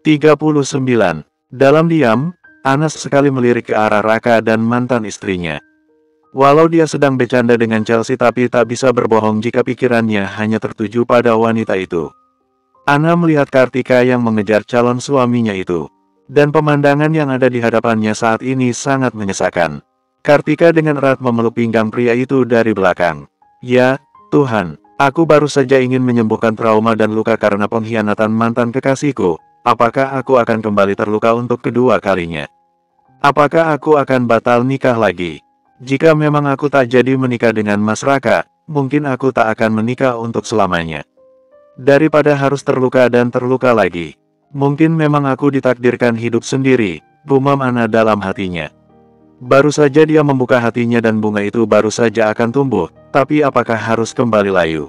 39. Dalam diam, Ana sekali melirik ke arah Raka dan mantan istrinya. Walau dia sedang bercanda dengan Chelsea tapi tak bisa berbohong jika pikirannya hanya tertuju pada wanita itu. Ana melihat Kartika yang mengejar calon suaminya itu. Dan pemandangan yang ada di hadapannya saat ini sangat menyesakan. Kartika dengan erat memeluk pinggang pria itu dari belakang. Ya, Tuhan, aku baru saja ingin menyembuhkan trauma dan luka karena pengkhianatan mantan kekasihku. Apakah aku akan kembali terluka untuk kedua kalinya? Apakah aku akan batal nikah lagi? Jika memang aku tak jadi menikah dengan Mas Raka, mungkin aku tak akan menikah untuk selamanya. Daripada harus terluka dan terluka lagi. Mungkin memang aku ditakdirkan hidup sendiri, gumam Ana dalam hatinya. Baru saja dia membuka hatinya dan bunga itu baru saja akan tumbuh, tapi apakah harus kembali layu?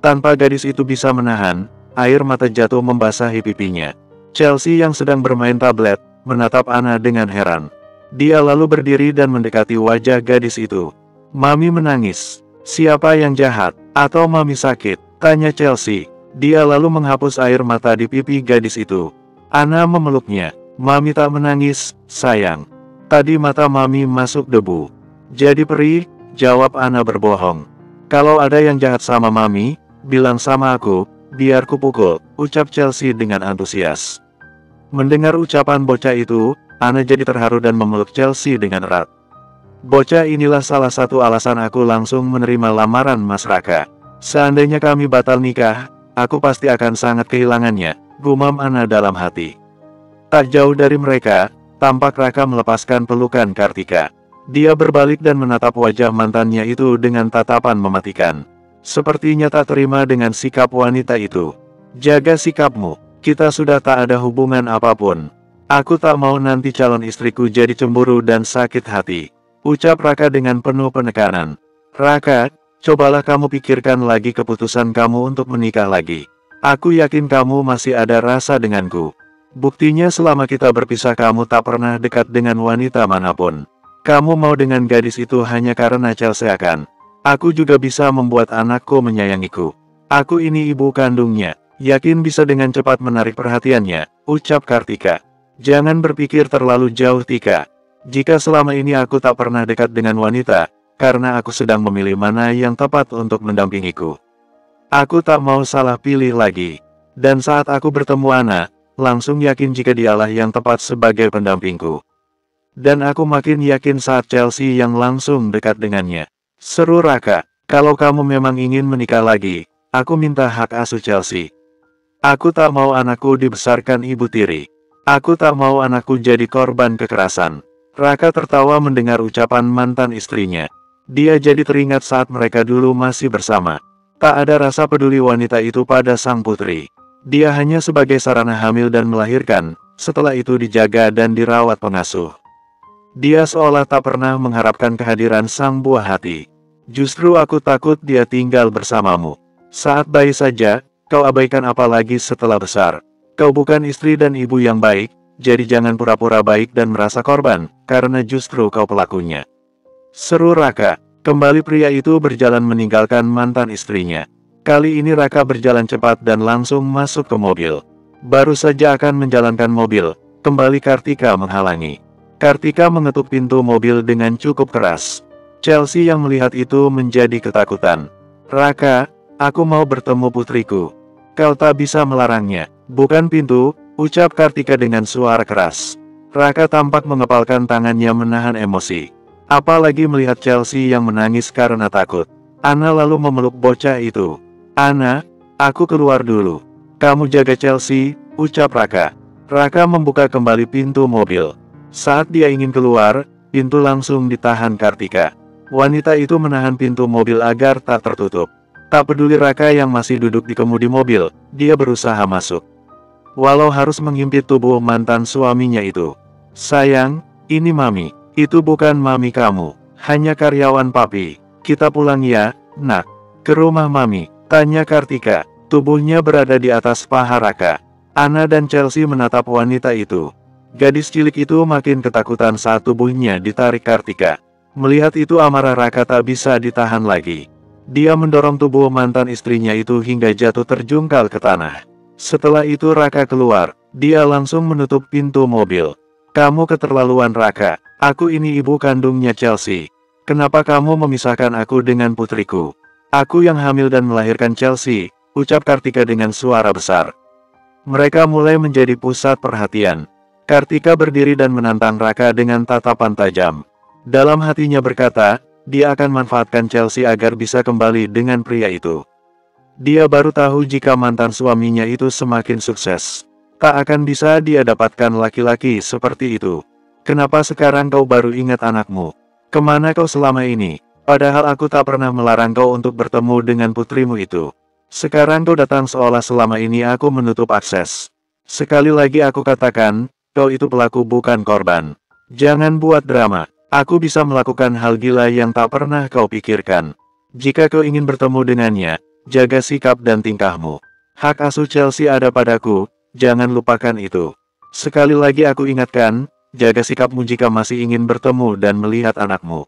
Tanpa gadis itu bisa menahan, air mata jatuh membasahi pipinya. Chelsea yang sedang bermain tablet, menatap Ana dengan heran. Dia lalu berdiri dan mendekati wajah gadis itu. Mami menangis. Siapa yang jahat? Atau Mami sakit? Tanya Chelsea. Dia lalu menghapus air mata di pipi gadis itu. Ana memeluknya. Mami tak menangis, sayang. Tadi mata Mami masuk debu. Jadi perih, jawab Ana berbohong. Kalau ada yang jahat sama Mami, bilang sama aku, biar kupukul, ucap Chelsea dengan antusias. Mendengar ucapan bocah itu, Ana jadi terharu dan memeluk Chelsea dengan erat. Bocah inilah salah satu alasan aku langsung menerima lamaran Mas Raka. Seandainya kami batal nikah, aku pasti akan sangat kehilangannya, gumam Ana dalam hati. Tak jauh dari mereka, tampak Raka melepaskan pelukan Kartika. Dia berbalik dan menatap wajah mantannya itu dengan tatapan mematikan. Sepertinya tak terima dengan sikap wanita itu. Jaga sikapmu, kita sudah tak ada hubungan apapun. Aku tak mau nanti calon istriku jadi cemburu dan sakit hati, ucap Raka dengan penuh penekanan. Raka, cobalah kamu pikirkan lagi keputusan kamu untuk menikah lagi. Aku yakin kamu masih ada rasa denganku. Buktinya selama kita berpisah kamu tak pernah dekat dengan wanita manapun. Kamu mau dengan gadis itu hanya karena Chelsea kan? Aku juga bisa membuat anakku menyayangiku. Aku ini ibu kandungnya, yakin bisa dengan cepat menarik perhatiannya, ucap Kartika. Jangan berpikir terlalu jauh Tika. Jika selama ini aku tak pernah dekat dengan wanita, karena aku sedang memilih mana yang tepat untuk mendampingiku. Aku tak mau salah pilih lagi. Dan saat aku bertemu Ana, langsung yakin jika dialah yang tepat sebagai pendampingku. Dan aku makin yakin saat Chelsea yang langsung dekat dengannya. Seru Raka, kalau kamu memang ingin menikah lagi, aku minta hak asuh Chelsea. Aku tak mau anakku dibesarkan ibu tiri. Aku tak mau anakku jadi korban kekerasan. Raka tertawa mendengar ucapan mantan istrinya. Dia jadi teringat saat mereka dulu masih bersama. Tak ada rasa peduli wanita itu pada sang putri. Dia hanya sebagai sarana hamil dan melahirkan, setelah itu dijaga dan dirawat pengasuh. Dia seolah tak pernah mengharapkan kehadiran sang buah hati. Justru aku takut dia tinggal bersamamu. Saat bayi saja, kau abaikan apalagi setelah besar. Kau bukan istri dan ibu yang baik, jadi jangan pura-pura baik dan merasa korban, karena justru kau pelakunya. Seru Raka. Kembali pria itu berjalan meninggalkan mantan istrinya. Kali ini Raka berjalan cepat dan langsung masuk ke mobil. Baru saja akan menjalankan mobil, kembali Kartika menghalangi. Kartika mengetuk pintu mobil dengan cukup keras. Chelsea yang melihat itu menjadi ketakutan. Raka, aku mau bertemu putriku. Kau tak bisa melarangnya. Bukan pintu, ucap Kartika dengan suara keras. Raka tampak mengepalkan tangannya menahan emosi. Apalagi melihat Chelsea yang menangis karena takut. Ana lalu memeluk bocah itu. Ana, aku keluar dulu. Kamu jaga Chelsea, ucap Raka. Raka membuka kembali pintu mobil. Saat dia ingin keluar, pintu langsung ditahan Kartika. Wanita itu menahan pintu mobil agar tak tertutup. Tak peduli Raka yang masih duduk di kemudi mobil, dia berusaha masuk. Walau harus menghimpit tubuh mantan suaminya itu. Sayang, ini Mami. Itu bukan Mami kamu. Hanya karyawan Papi. Kita pulang ya, nak. Ke rumah Mami, tanya Kartika. Tubuhnya berada di atas paha Raka. Ana dan Chelsea menatap wanita itu. Gadis cilik itu makin ketakutan saat tubuhnya ditarik Kartika. Melihat itu amarah Raka tak bisa ditahan lagi. Dia mendorong tubuh mantan istrinya itu hingga jatuh terjungkal ke tanah. Setelah itu Raka keluar, dia langsung menutup pintu mobil. Kamu keterlaluan Raka, aku ini ibu kandungnya Chelsea. Kenapa kamu memisahkan aku dengan putriku? Aku yang hamil dan melahirkan Chelsea, ucap Kartika dengan suara besar. Mereka mulai menjadi pusat perhatian. Kartika berdiri dan menantang Raka dengan tatapan tajam. Dalam hatinya berkata, dia akan manfaatkan Chelsea agar bisa kembali dengan pria itu. Dia baru tahu jika mantan suaminya itu semakin sukses. Tak akan bisa dia dapatkan laki-laki seperti itu. Kenapa sekarang kau baru ingat anakmu? Kemana kau selama ini? Padahal aku tak pernah melarang kau untuk bertemu dengan putrimu itu. Sekarang kau datang seolah selama ini aku menutup akses. Sekali lagi aku katakan, kau itu pelaku bukan korban. Jangan buat drama. Aku bisa melakukan hal gila yang tak pernah kau pikirkan. Jika kau ingin bertemu dengannya, jaga sikap dan tingkahmu. Hak asuh Chelsea ada padaku, jangan lupakan itu. Sekali lagi aku ingatkan, jaga sikapmu jika masih ingin bertemu dan melihat anakmu.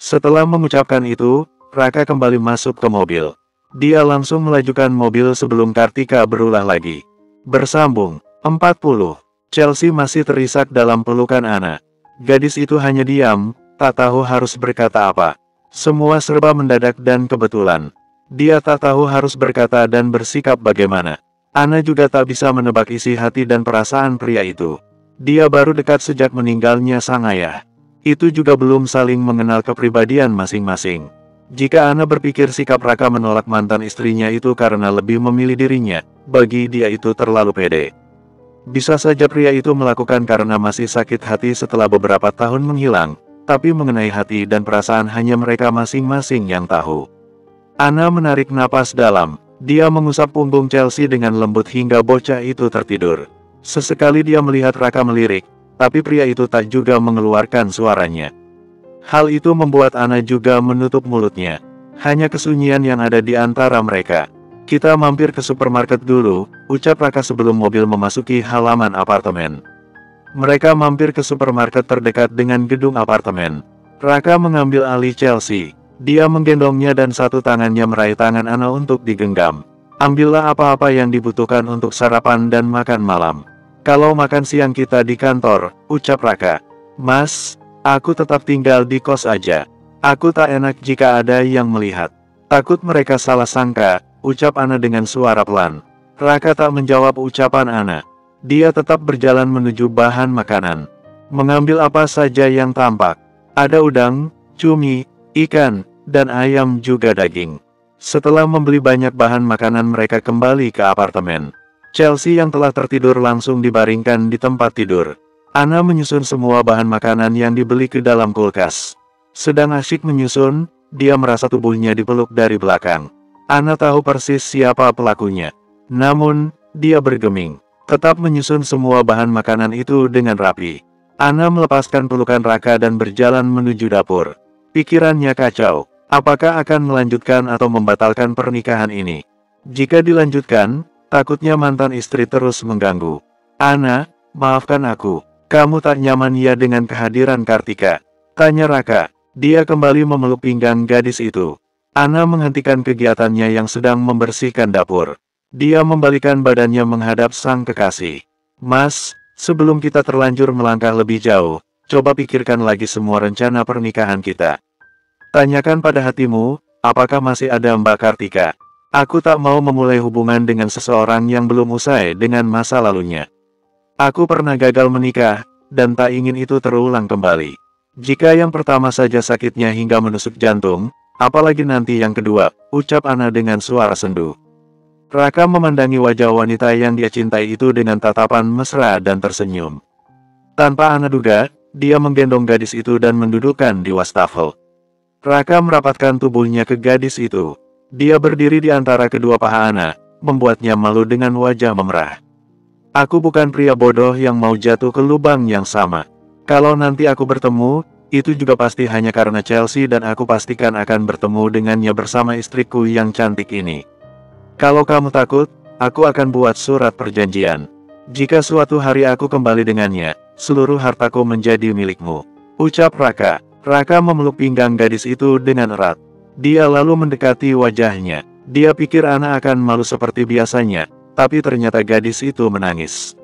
Setelah mengucapkan itu, Raka kembali masuk ke mobil. Dia langsung melajukan mobil sebelum Kartika berulah lagi. Bersambung, 40. Chelsea masih terisak dalam pelukan Anna. Gadis itu hanya diam, tak tahu harus berkata apa. Semua serba mendadak dan kebetulan. Dia tak tahu harus berkata dan bersikap bagaimana. Anna juga tak bisa menebak isi hati dan perasaan pria itu. Dia baru dekat sejak meninggalnya sang ayah. Itu juga belum saling mengenal kepribadian masing-masing. Jika Anna berpikir sikap Raka menolak mantan istrinya itu karena lebih memilih dirinya, bagi dia itu terlalu pede. Bisa saja pria itu melakukan karena masih sakit hati setelah beberapa tahun menghilang, tapi mengenai hati dan perasaan hanya mereka masing-masing yang tahu. Anna menarik napas dalam, dia mengusap punggung Chelsea dengan lembut hingga bocah itu tertidur. Sesekali dia melihat Raka melirik, tapi pria itu tak juga mengeluarkan suaranya. Hal itu membuat Anna juga menutup mulutnya. Hanya kesunyian yang ada di antara mereka. Kita mampir ke supermarket dulu, ucap Raka sebelum mobil memasuki halaman apartemen. Mereka mampir ke supermarket terdekat dengan gedung apartemen. Raka mengambil alih Chelsea. Dia menggendongnya dan satu tangannya meraih tangan Anna untuk digenggam. Ambillah apa-apa yang dibutuhkan untuk sarapan dan makan malam. Kalau makan siang kita di kantor, ucap Raka. Mas, aku tetap tinggal di kos aja. Aku tak enak jika ada yang melihat. Takut mereka salah sangka, ucap Anna dengan suara pelan. Raka tak menjawab ucapan Anna. Dia tetap berjalan menuju bahan makanan. Mengambil apa saja yang tampak. Ada udang, cumi, ikan, dan ayam juga daging. Setelah membeli banyak bahan makanan mereka kembali ke apartemen. Chelsea yang telah tertidur langsung dibaringkan di tempat tidur. Anna menyusun semua bahan makanan yang dibeli ke dalam kulkas. Sedang asyik menyusun, dia merasa tubuhnya dipeluk dari belakang. Anna tahu persis siapa pelakunya. Namun, dia bergeming. Tetap menyusun semua bahan makanan itu dengan rapi. Anna melepaskan pelukan Raka dan berjalan menuju dapur. Pikirannya kacau. Apakah akan melanjutkan atau membatalkan pernikahan ini? Jika dilanjutkan, takutnya mantan istri terus mengganggu. Anna, maafkan aku. Kamu tak nyaman ya dengan kehadiran Kartika? Tanya Raka. Dia kembali memeluk pinggang gadis itu. Anna menghentikan kegiatannya yang sedang membersihkan dapur. Dia membalikan badannya menghadap sang kekasih. Mas, sebelum kita terlanjur melangkah lebih jauh, coba pikirkan lagi semua rencana pernikahan kita. Tanyakan pada hatimu, apakah masih ada Mbak Kartika? Aku tak mau memulai hubungan dengan seseorang yang belum usai dengan masa lalunya. Aku pernah gagal menikah, dan tak ingin itu terulang kembali. Jika yang pertama saja sakitnya hingga menusuk jantung, apalagi nanti yang kedua, ucap Anna dengan suara sendu. Raka memandangi wajah wanita yang dia cintai itu dengan tatapan mesra dan tersenyum. Tanpa Anna duga, dia menggendong gadis itu dan mendudukkan di wastafel. Raka merapatkan tubuhnya ke gadis itu. Dia berdiri di antara kedua paha Anna, membuatnya malu dengan wajah memerah. Aku bukan pria bodoh yang mau jatuh ke lubang yang sama. Kalau nanti aku bertemu, itu juga pasti hanya karena Chelsea dan aku pastikan akan bertemu dengannya bersama istriku yang cantik ini. Kalau kamu takut, aku akan buat surat perjanjian. Jika suatu hari aku kembali dengannya, seluruh hartaku menjadi milikmu. Ucap Raka. Raka memeluk pinggang gadis itu dengan erat. Dia lalu mendekati wajahnya. Dia pikir Anna akan malu seperti biasanya, tapi ternyata gadis itu menangis.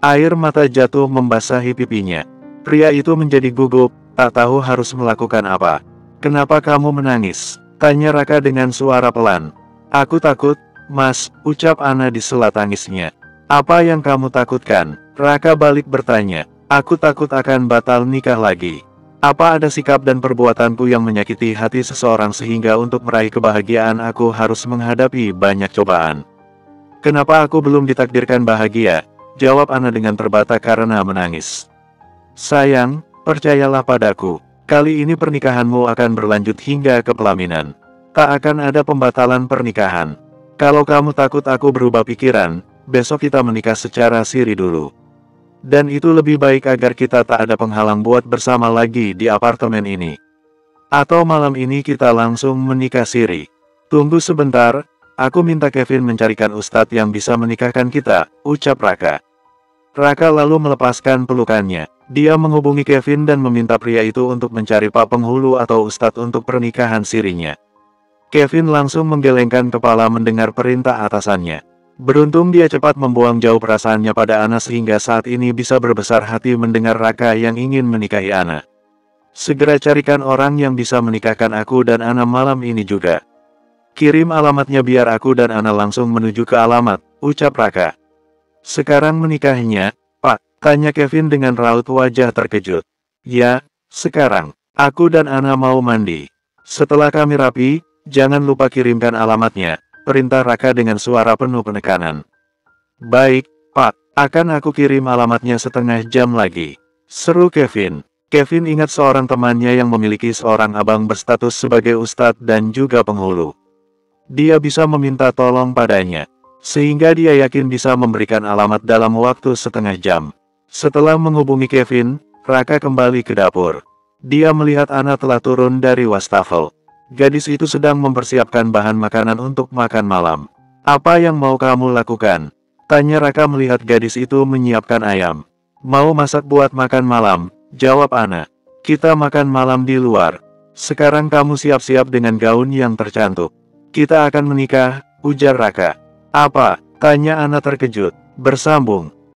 Air mata jatuh membasahi pipinya. Pria itu menjadi gugup, tak tahu harus melakukan apa. "Kenapa kamu menangis?" tanya Raka dengan suara pelan. "Aku takut, Mas," ucap Ana di sela tangisnya. "Apa yang kamu takutkan?" Raka balik bertanya. "Aku takut akan batal nikah lagi. Apa ada sikap dan perbuatanku yang menyakiti hati seseorang sehingga untuk meraih kebahagiaan aku harus menghadapi banyak cobaan? Kenapa aku belum ditakdirkan bahagia?" jawab Ana dengan terbata karena menangis. "Sayang, percayalah padaku, kali ini pernikahanmu akan berlanjut hingga ke pelaminan. Tak akan ada pembatalan pernikahan. Kalau kamu takut aku berubah pikiran, besok kita menikah secara siri dulu. Dan itu lebih baik agar kita tak ada penghalang buat bersama lagi di apartemen ini. Atau malam ini kita langsung menikah siri." "Tunggu sebentar, aku minta Kevin mencarikan ustadz yang bisa menikahkan kita," ucap Raka. Raka lalu melepaskan pelukannya. Dia menghubungi Kevin dan meminta pria itu untuk mencari pak penghulu atau ustadz untuk pernikahan sirinya. Kevin langsung menggelengkan kepala mendengar perintah atasannya. Beruntung dia cepat membuang jauh perasaannya pada Ana sehingga saat ini bisa berbesar hati mendengar Raka yang ingin menikahi Ana. "Segera carikan orang yang bisa menikahkan aku dan Ana malam ini juga. Kirim alamatnya biar aku dan Ana langsung menuju ke alamat," ucap Raka. "Sekarang menikahnya, Pak?" tanya Kevin dengan raut wajah terkejut. "Ya, sekarang. Aku dan Ana mau mandi. Setelah kami rapi, jangan lupa kirimkan alamatnya," perintah Raka dengan suara penuh penekanan. "Baik, Pak. Akan aku kirim alamatnya setengah jam lagi," seru Kevin. Kevin ingat seorang temannya yang memiliki seorang abang berstatus sebagai ustadz dan juga penghulu. Dia bisa meminta tolong padanya, sehingga dia yakin bisa memberikan alamat dalam waktu setengah jam. Setelah menghubungi Kevin, Raka kembali ke dapur. Dia melihat Ana telah turun dari wastafel. Gadis itu sedang mempersiapkan bahan makanan untuk makan malam. "Apa yang mau kamu lakukan?" tanya Raka melihat gadis itu menyiapkan ayam. "Mau masak buat makan malam," jawab Ana. "Kita makan malam di luar. Sekarang kamu siap-siap dengan gaun yang tercantik. Kita akan menikah," ujar Raka. "Apa?" tanya Ana terkejut. "Bersambung."